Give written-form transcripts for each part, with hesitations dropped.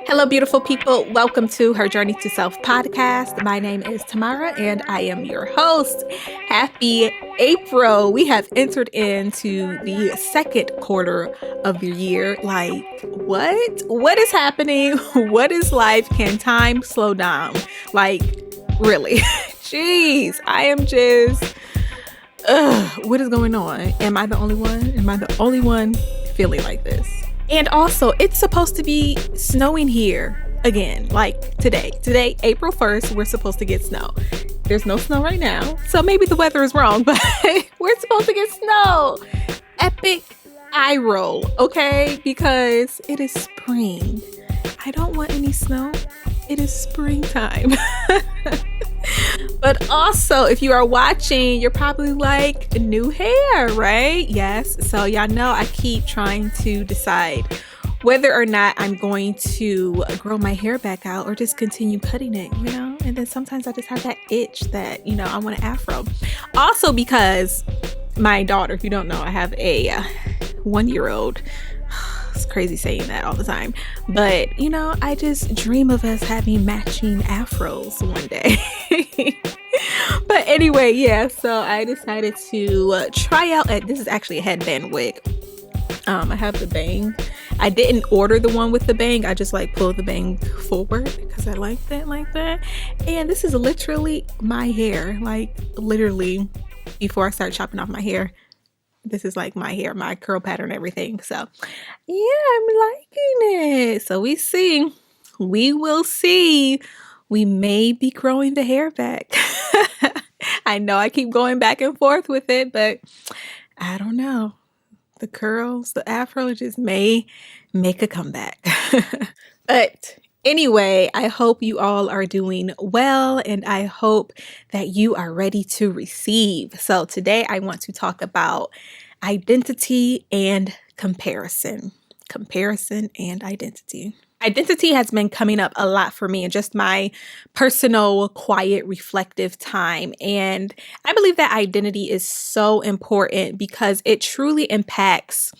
Hello, beautiful people. Welcome to Her Journey to Self podcast. My name is Tamara and I am your host. Happy April. We have entered into the second quarter of the year. Like, what? What is happening? What is life? Can time slow down? Like, really? Jeez, I am just, what is going on? Am I the only one? Am I the only one feeling like this? And also, it's supposed to be snowing here again, like today. Today, April 1st, we're supposed to get snow. There's no snow right now, so maybe the weather is wrong, but we're supposed to get snow. Epic eye roll, okay? Because it is spring. I don't want any snow. It is springtime. But also, if you are watching, you're probably like, new hair, right? Yes. So y'all know I keep trying to decide whether or not I'm going to grow my hair back out or just continue cutting it, you know? And then sometimes I just have that itch that, you know, I want an afro. Also because my daughter, if you don't know, I have a 1-year-old. It's crazy saying that all the time, but you know, I just dream of us having matching afros one day. But anyway, yeah, so I decided to try out this is actually a headband wig. I have the bang. I didn't order the one with the bang. I just like pulled the bang forward because I like that. And this is literally my hair. Like literally before I start chopping off my hair, this is like my hair, my curl pattern, everything. So yeah, I'm liking it. So we will see. We may be growing the hair back. I know I keep going back and forth with it, but I don't know. The curls, the afro just may make a comeback. But anyway, I hope you all are doing well and I hope that you are ready to receive. So today I want to talk about identity and comparison. Comparison and identity. Identity has been coming up a lot for me in just my personal, quiet, reflective time. And I believe that identity is so important because it truly impacts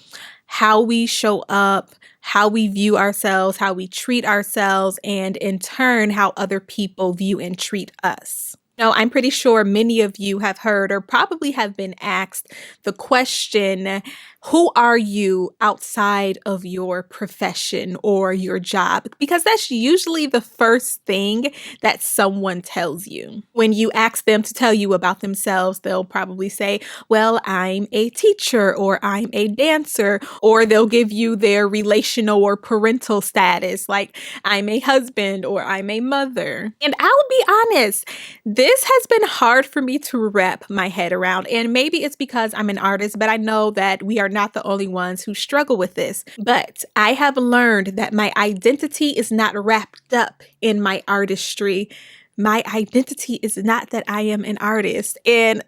how we show up, how we view ourselves, how we treat ourselves, and in turn, how other people view and treat us. Now, I'm pretty sure many of you have heard or probably have been asked the question, who are you outside of your profession or your job? Because that's usually the first thing that someone tells you. When you ask them to tell you about themselves, they'll probably say, well, I'm a teacher or I'm a dancer, or they'll give you their relational or parental status, like I'm a husband or I'm a mother. And I'll be honest, this has been hard for me to wrap my head around. And maybe it's because I'm an artist, but I know that we are not the only ones who struggle with this. But I have learned that my identity is not wrapped up in my artistry. My identity is not that I am an artist. And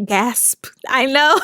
gasp, I know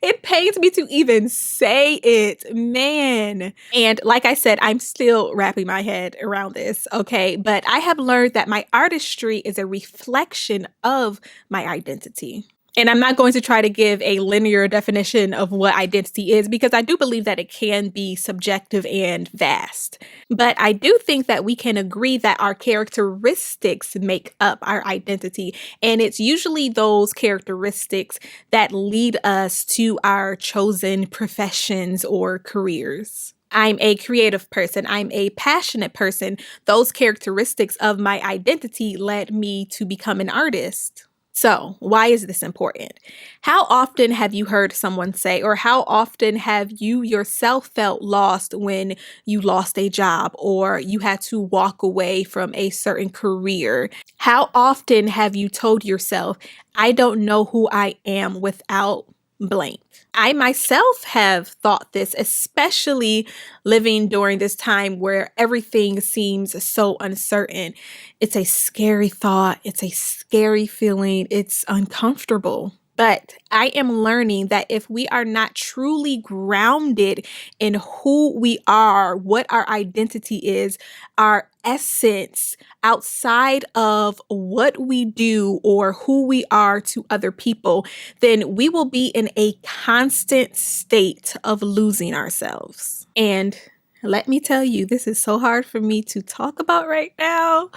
it pains me to even say it, man. And like I said, I'm still wrapping my head around this, okay? But I have learned that my artistry is a reflection of my identity. And I'm not going to try to give a linear definition of what identity is because I do believe that it can be subjective and vast. But I do think that we can agree that our characteristics make up our identity. And it's usually those characteristics that lead us to our chosen professions or careers. I'm a creative person. I'm a passionate person. Those characteristics of my identity led me to become an artist. So, why is this important? How often have you heard someone say, or how often have you yourself felt lost when you lost a job or you had to walk away from a certain career? How often have you told yourself, I don't know who I am without blank? I myself have thought this, especially living during this time where everything seems so uncertain. It's a scary thought. It's a scary feeling. It's uncomfortable. But I am learning that if we are not truly grounded in who we are, what our identity is, our essence outside of what we do or who we are to other people, then we will be in a constant state of losing ourselves. And let me tell you, this is so hard for me to talk about right now.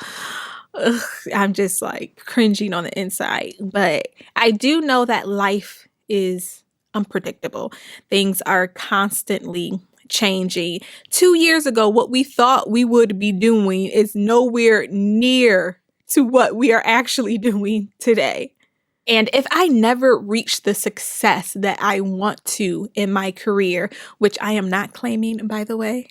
Ugh, I'm just like cringing on the inside. But I do know that life is unpredictable. Things are constantly changing. 2 years ago, what we thought we would be doing is nowhere near to what we are actually doing today. And if I never reach the success that I want to in my career, which I am not claiming, by the way,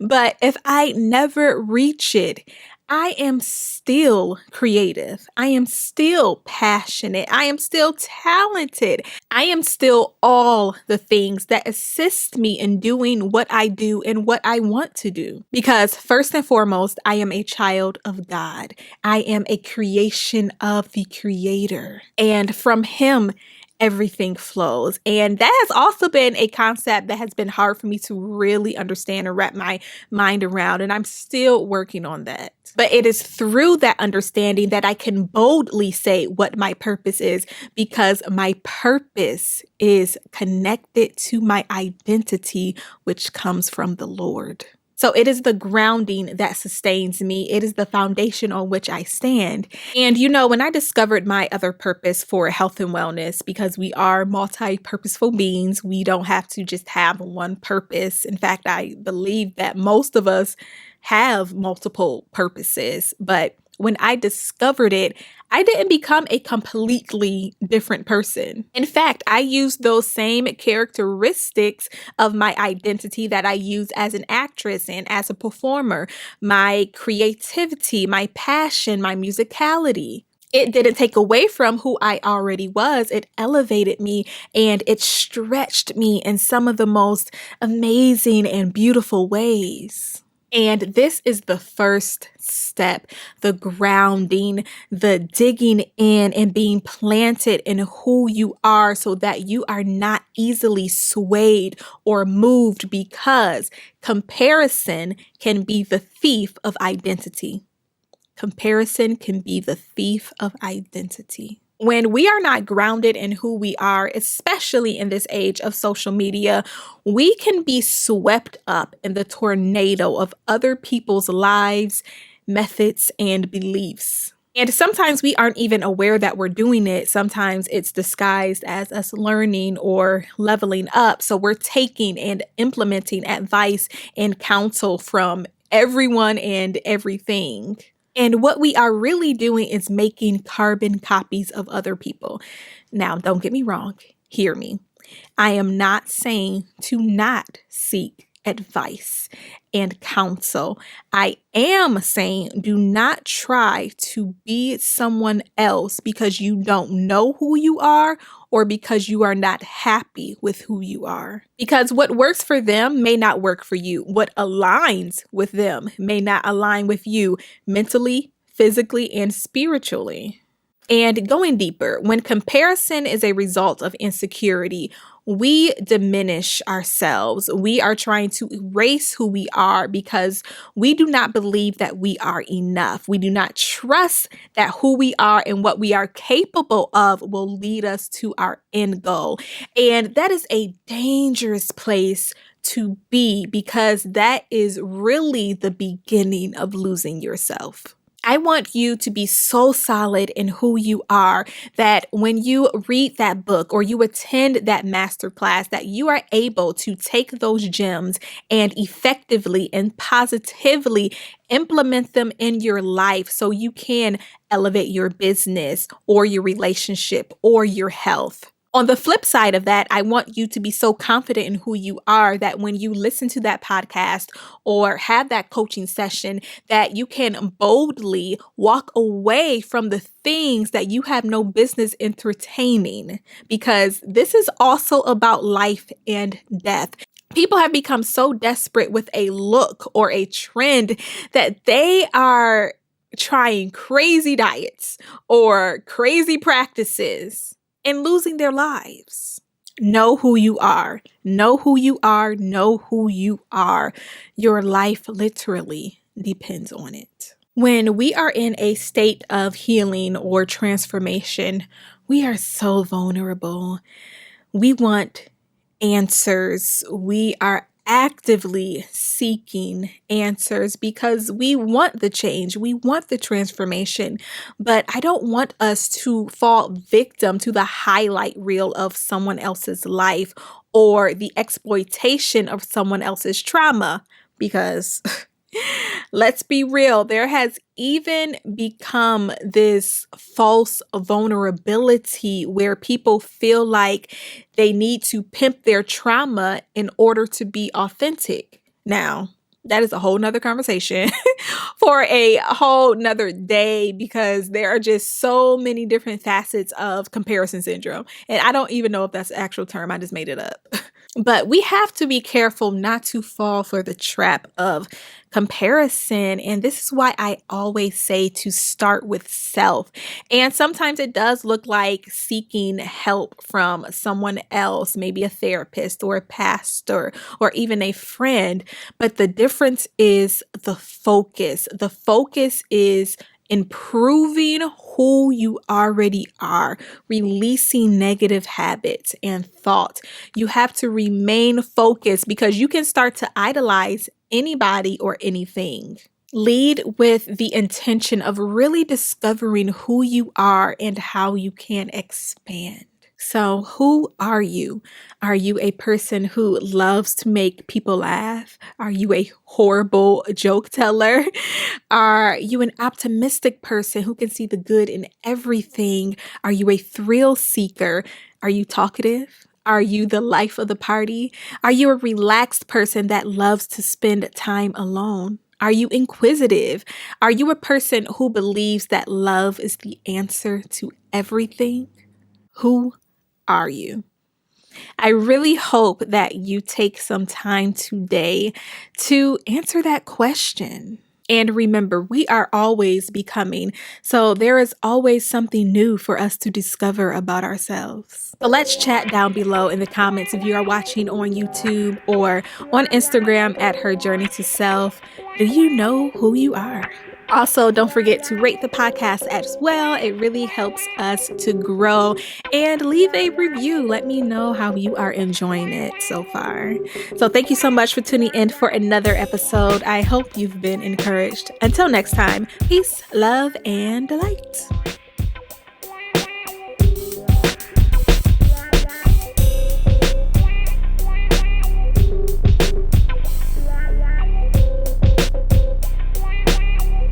but if I never reach it, I am still creative. I am still passionate. I am still talented. I am still all the things that assist me in doing what I do and what I want to do. Because first and foremost, I am a child of God. I am a creation of the Creator. And from Him, everything flows. And that has also been a concept that has been hard for me to really understand and wrap my mind around. And I'm still working on that. But it is through that understanding that I can boldly say what my purpose is, because my purpose is connected to my identity, which comes from the Lord. So it is the grounding that sustains me. It is the foundation on which I stand. And when I discovered my other purpose for health and wellness, because we are multi-purposeful beings, we don't have to just have one purpose. In fact, I believe that most of us have multiple purposes. But when I discovered it, I didn't become a completely different person. In fact, I used those same characteristics of my identity that I use as an actress and as a performer, my creativity, my passion, my musicality. It didn't take away from who I already was. It elevated me and it stretched me in some of the most amazing and beautiful ways. And this is the first step, the grounding, the digging in and being planted in who you are so that you are not easily swayed or moved, because comparison can be the thief of identity. Comparison can be the thief of identity. When we are not grounded in who we are, especially in this age of social media, we can be swept up in the tornado of other people's lives, methods, and beliefs. And sometimes we aren't even aware that we're doing it. Sometimes it's disguised as us learning or leveling up. So we're taking and implementing advice and counsel from everyone and everything. And what we are really doing is making carbon copies of other people. Now, don't get me wrong. Hear me. I am not saying to not seek advice and counsel. I am saying do not try to be someone else because you don't know who you are or because you are not happy with who you are. Because what works for them may not work for you. What aligns with them may not align with you mentally, physically, and spiritually. And going deeper, when comparison is a result of insecurity, we diminish ourselves. We are trying to erase who we are because we do not believe that we are enough. We do not trust that who we are and what we are capable of will lead us to our end goal. And that is a dangerous place to be, because that is really the beginning of losing yourself. I want you to be so solid in who you are that when you read that book or you attend that masterclass, that you are able to take those gems and effectively and positively implement them in your life so you can elevate your business or your relationship or your health. On the flip side of that, I want you to be so confident in who you are that when you listen to that podcast or have that coaching session, that you can boldly walk away from the things that you have no business entertaining, because this is also about life and death. People have become so desperate with a look or a trend that they are trying crazy diets or crazy practices and losing their lives. Know who you are. Know who you are. Know who you are. Your life literally depends on it. When we are in a state of healing or transformation, we are so vulnerable. We want answers. We are actively seeking answers because we want the change, we want the transformation, but I don't want us to fall victim to the highlight reel of someone else's life or the exploitation of someone else's trauma because let's be real, there has even become this false vulnerability where people feel like they need to pimp their trauma in order to be authentic. Now, that is a whole nother conversation for a whole nother day because there are just so many different facets of comparison syndrome. And I don't even know if that's the actual term, I just made it up. But we have to be careful not to fall for the trap of comparison. And this is why I always say to start with self. And sometimes it does look like seeking help from someone else, maybe a therapist or a pastor or even a friend. But the difference is the focus. The focus is improving who you already are, releasing negative habits and thoughts. You have to remain focused because you can start to idolize anybody or anything. Lead with the intention of really discovering who you are and how you can expand. So, who are you? Are you a person who loves to make people laugh? Are you a horrible joke teller? Are you an optimistic person who can see the good in everything? Are you a thrill seeker? Are you talkative? Are you the life of the party? Are you a relaxed person that loves to spend time alone? Are you inquisitive? Are you a person who believes that love is the answer to everything? Who are you? I really hope that you take some time today to answer that question. And remember, we are always becoming, so there is always something new for us to discover about ourselves. So let's chat down below in the comments if you are watching on YouTube or on Instagram at Her Journey to Self. Do you know who you are? Also, don't forget to rate the podcast as well. It really helps us to grow, and leave a review. Let me know how you are enjoying it so far. So thank you so much for tuning in for another episode. I hope you've been encouraged. Until next time, peace, love, and light.